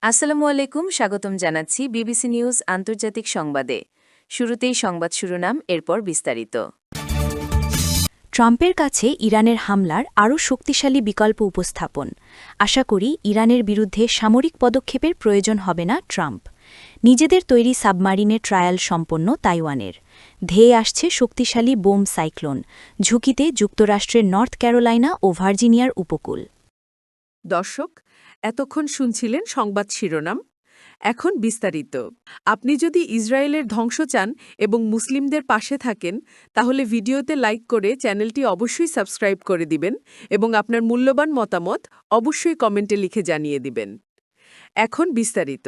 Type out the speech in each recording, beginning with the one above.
আসসালামু আলাইকুম, স্বাগতম জানাচ্ছি বিবিসি নিউজ আন্তর্জাতিক সংবাদে। শুরুতেই সংবাদ শিরোনাম, এরপর বিস্তারিত। ট্রাম্পের কাছে ইরানের হামলার আরও শক্তিশালী বিকল্প উপস্থাপন। আশা করি ইরানের বিরুদ্ধে সামরিক পদক্ষেপের প্রয়োজন হবে না ট্রাম্প। নিজেদের তৈরি সাবমারিনের ট্রায়াল সম্পন্ন তাইওয়ানের। ধেয়ে আসছে শক্তিশালী বোম সাইক্লোন। ঝুঁকিতে যুক্তরাষ্ট্রের নর্থ ক্যারোলাইনা ও ভার্জিনিয়ার উপকূল। দর্শক, এতক্ষণ শুনছিলেন সংবাদ শিরোনাম। এখন বিস্তারিত। আপনি যদি ইসরায়েলের ধ্বংস চান এবং মুসলিমদের পাশে থাকেন, তাহলে ভিডিওতে লাইক করে চ্যানেলটি অবশ্যই সাবস্ক্রাইব করে দিবেন এবং আপনার মূল্যবান মতামত অবশ্যই কমেন্টে লিখে জানিয়ে দিবেন। এখন বিস্তারিত।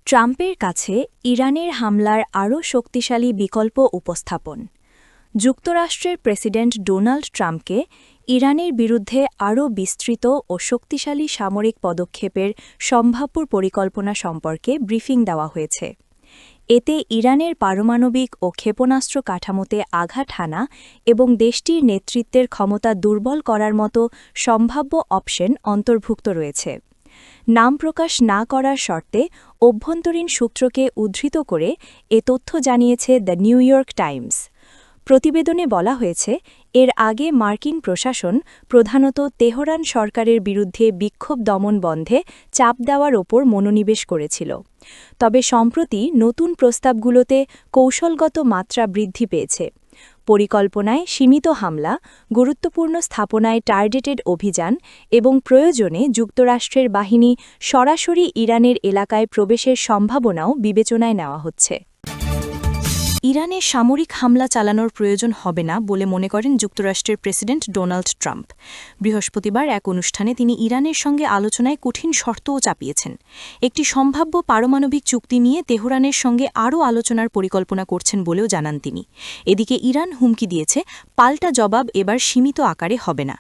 ট্রাম্পের কাছে ইরানের হামলার আরও শক্তিশালী বিকল্প উপস্থাপন। যুক্তরাষ্ট্রের প্রেসিডেন্ট ডোনাল্ড ট্রাম্পকে ইরানের বিরুদ্ধে আরও বিস্তৃত ও শক্তিশালী সামরিক পদক্ষেপের সম্ভাব্য পরিকল্পনা সম্পর্কে ব্রিফিং দেওয়া হয়েছে। এতে ইরানের পারমাণবিক ও ক্ষেপণাস্ত্র কাঠামোতে আঘাত হানা এবং দেশটির নেতৃত্বের ক্ষমতা দুর্বল করার মতো সম্ভাব্য অপশন অন্তর্ভুক্ত রয়েছে। নাম প্রকাশ না করার শর্তে অভ্যন্তরীণ সূত্রকে উদ্ধৃত করে এ তথ্য জানিয়েছে দ্য নিউ ইয়র্ক টাইমস। প্রতিবেদনে বলা হয়েছে, এর আগে মার্কিন প্রশাসন প্রধানত তেহরান সরকারের বিরুদ্ধে বিক্ষোভ দমন বন্ধে চাপ দেওয়ার ওপর মনোনিবেশ করেছিল। তবে সম্প্রতি নতুন প্রস্তাবগুলোতে কৌশলগত মাত্রা বৃদ্ধি পেয়েছে। পরিকল্পনায় সীমিত হামলা, গুরুত্বপূর্ণ স্থাপনায় টার্গেটেড অভিযান এবং প্রয়োজনে যুক্তরাষ্ট্রের বাহিনী সরাসরি ইরানের এলাকায় প্রবেশের সম্ভাবনাও বিবেচনায় নেওয়া হচ্ছে। ইরানে সামরিক হামলা চালানোর প্রয়োজন হবে না বলে মনে করেন যুক্তরাষ্ট্রের প্রেসিডেন্ট ডোনাল্ড ট্রাম্প। বৃহস্পতিবার এক অনুষ্ঠানে তিনি ইরানের সঙ্গে আলোচনায় কঠিন শর্তও চাপিয়েছেন। একটি সম্ভাব্য পারমাণবিক চুক্তি নিয়ে তেহরানের সঙ্গে আরও আলোচনার পরিকল্পনা করছেন বলেও জানান তিনি। এদিকে ইরান হুমকি দিয়েছে, পাল্টা জবাব এবার সীমিত আকারে হবে না।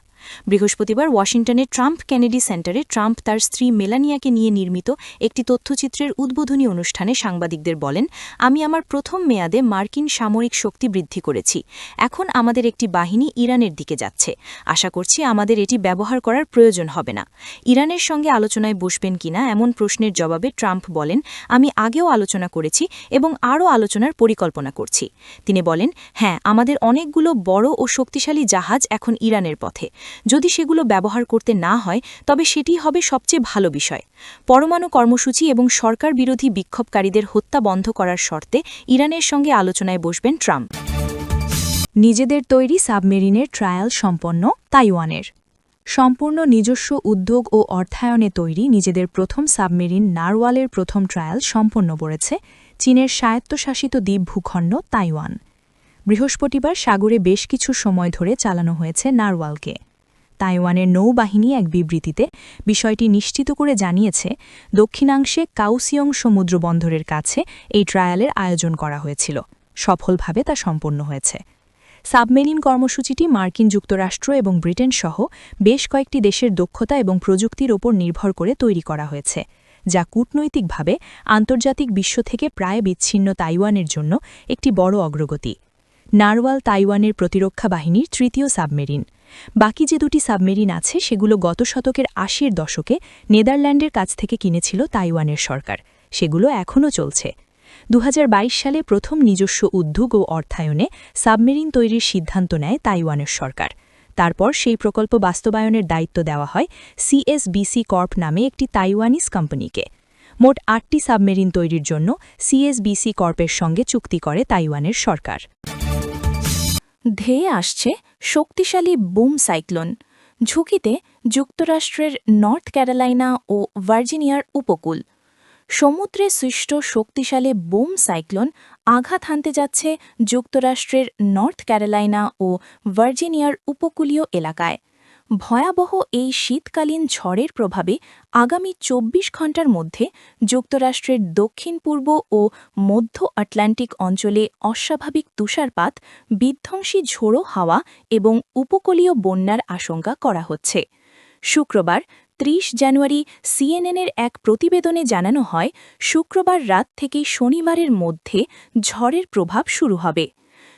বৃহস্পতিবার ওয়াশিংটনের ট্রাম্প কেনেডি সেন্টারে ট্রাম্প তার স্ত্রী মেলানিয়াকে নিয়ে নির্মিত একটি তথ্যচিত্রের উদ্বোধনী অনুষ্ঠানে সাংবাদিকদের বলেন, আমি আমার প্রথম মেয়াদে মার্কিন সামরিক শক্তি বৃদ্ধি করেছি। এখন আমাদের একটি বাহিনী ইরানের দিকে যাচ্ছে। আশা করছি আমাদের এটি ব্যবহার করার প্রয়োজন হবে না। ইরানের সঙ্গে আলোচনায় বসবেন কিনা এমন প্রশ্নের জবাবে ট্রাম্প বলেন, আমি আগেও আলোচনা করেছি এবং আরও আলোচনার পরিকল্পনা করছি। তিনি বলেন, হ্যাঁ, আমাদের অনেকগুলো বড় ও শক্তিশালী জাহাজ এখন ইরানের পথে। যদি সেগুলো ব্যবহার করতে না হয়, তবে সেটি হবে সবচেয়ে ভালো বিষয়। পরমাণু কর্মসূচি এবং সরকার বিরোধী বিক্ষোভকারীদের হত্যা বন্ধ করার শর্তে ইরানের সঙ্গে আলোচনায় বসবেন ট্রাম্প। নিজেদের তৈরি সাবমেরিনের ট্রায়াল সম্পন্ন তাইওয়ানের। সম্পূর্ণ নিজস্ব উদ্যোগ ও অর্থায়নে তৈরি নিজেদের প্রথম সাবমেরিন নারওয়ালের প্রথম ট্রায়াল সম্পন্ন করেছে চীনের স্বায়ত্তশাসিত দ্বীপ ভূখণ্ড তাইওয়ান। বৃহস্পতিবার সাগরে বেশ কিছু সময় ধরে চালানো হয়েছে নারওয়ালকে। তাইওয়ানের নৌবাহিনী এক বিবৃতিতে বিষয়টি নিশ্চিত করে জানিয়েছে, দক্ষিণাংশে কাউসিয়ং সমুদ্র বন্দরের কাছে এই ট্রায়ালের আয়োজন করা হয়েছিল। সফলভাবে তা সম্পন্ন হয়েছে। সাবমেরিন কর্মসূচিটি মার্কিন যুক্তরাষ্ট্র এবং ব্রিটেন সহ বেশ কয়েকটি দেশের দক্ষতা এবং প্রযুক্তির ওপর নির্ভর করে তৈরি করা হয়েছে, যা কূটনৈতিকভাবে আন্তর্জাতিক বিশ্ব থেকে প্রায় বিচ্ছিন্ন তাইওয়ানের জন্য একটি বড় অগ্রগতি। নারওয়াল তাইওয়ানের প্রতিরক্ষা বাহিনীর তৃতীয় সাবমেরিন। বাকি যে দুটি সাবমেরিন আছে সেগুলো গত শতকের ৮০-এর দশকে নেদারল্যান্ডের কাছ থেকে কিনেছিল তাইওয়ানের সরকার। সেগুলো এখনও চলছে। ২০২২ সালে প্রথম নিজস্ব উদ্যোগ ও অর্থায়নে সাবমেরিন তৈরির সিদ্ধান্ত নেয় তাইওয়ানের সরকার। তারপর সেই প্রকল্প বাস্তবায়নের দায়িত্ব দেওয়া হয় সিএসবিসি কর্প নামে একটি তাইওয়ানিজ কোম্পানিকে। মোট ৮টি সাবমেরিন তৈরির জন্য সিএসবিসি কর্পের সঙ্গে চুক্তি করে তাইওয়ানের সরকার। ধেয়ে আসছে শক্তিশালী বুম সাইক্লোন। ঝুঁকিতে যুক্তরাষ্ট্রের নর্থ ক্যারোলাইনা ও ভার্জিনিয়ার উপকূল। সমুদ্রে সৃষ্ট শক্তিশালী বুম সাইক্লোন আঘাত হানতে যাচ্ছে যুক্তরাষ্ট্রের নর্থ ক্যারোলাইনা ও ভার্জিনিয়ার উপকূলীয় এলাকায়। ভয়াবহ এই শীতকালীন ঝড়ের প্রভাবে আগামী ২৪ ঘণ্টার মধ্যে যুক্তরাষ্ট্রের দক্ষিণ পূর্ব ও মধ্য আটলান্টিক অঞ্চলে অস্বাভাবিক তুষারপাত, বিধ্বংসী ঝোড়ো হাওয়া এবং উপকূলীয় বন্যার আশঙ্কা করা হচ্ছে। শুক্রবার ৩০ জানুয়ারি সিএনএনের এক প্রতিবেদনে জানানো হয়, শুক্রবার রাত থেকে শনিবারের মধ্যে ঝড়ের প্রভাব শুরু হবে।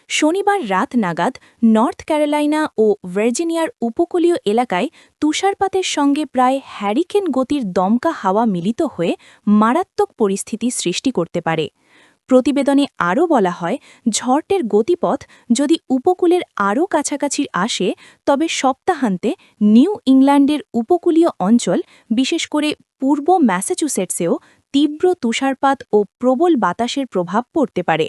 শনিবার রাত নাগাদ নর্থ ক্যারোলাইনা ও ভার্জিনিয়ার উপকূলীয় এলাকায় তুষারপাতের সঙ্গে প্রায় হ্যারিকেন গতির দমকা হাওয়া মিলিত হয়ে মারাত্মক পরিস্থিতি সৃষ্টি করতে পারে। প্রতিবেদনে আরও বলা হয়, ঝড়টের গতিপথ যদি উপকূলের আরও কাছাকাছি আসে তবে সপ্তাহান্তে নিউ ইংল্যান্ডের উপকূলীয় অঞ্চল, বিশেষ করে পূর্ব ম্যাসাচুসেটসেও তীব্র তুষারপাত ও প্রবল বাতাসের প্রভাব পড়তে পারে।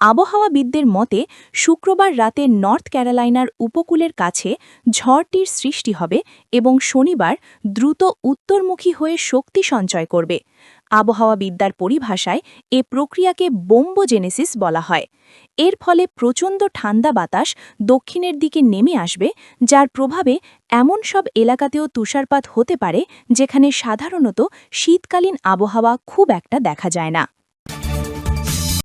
আবহাওয়াবিদদের মতে শুক্রবার রাতে নর্থ ক্যারোলাইনার উপকূলের কাছে ঝড়টির সৃষ্টি হবে এবং শনিবার দ্রুত উত্তরমুখী হয়ে শক্তি সঞ্চয় করবে। আবহাওয়াবিদ্যার পরিভাষায় এ প্রক্রিয়াকে বোম্বোজেনেসিস বলা হয়। এর ফলে প্রচণ্ড ঠান্ডা বাতাস দক্ষিণের দিকে নেমে আসবে, যার প্রভাবে এমন সব এলাকাতেও তুষারপাত হতে পারে যেখানে সাধারণত শীতকালীন আবহাওয়া খুব একটা দেখা যায় না।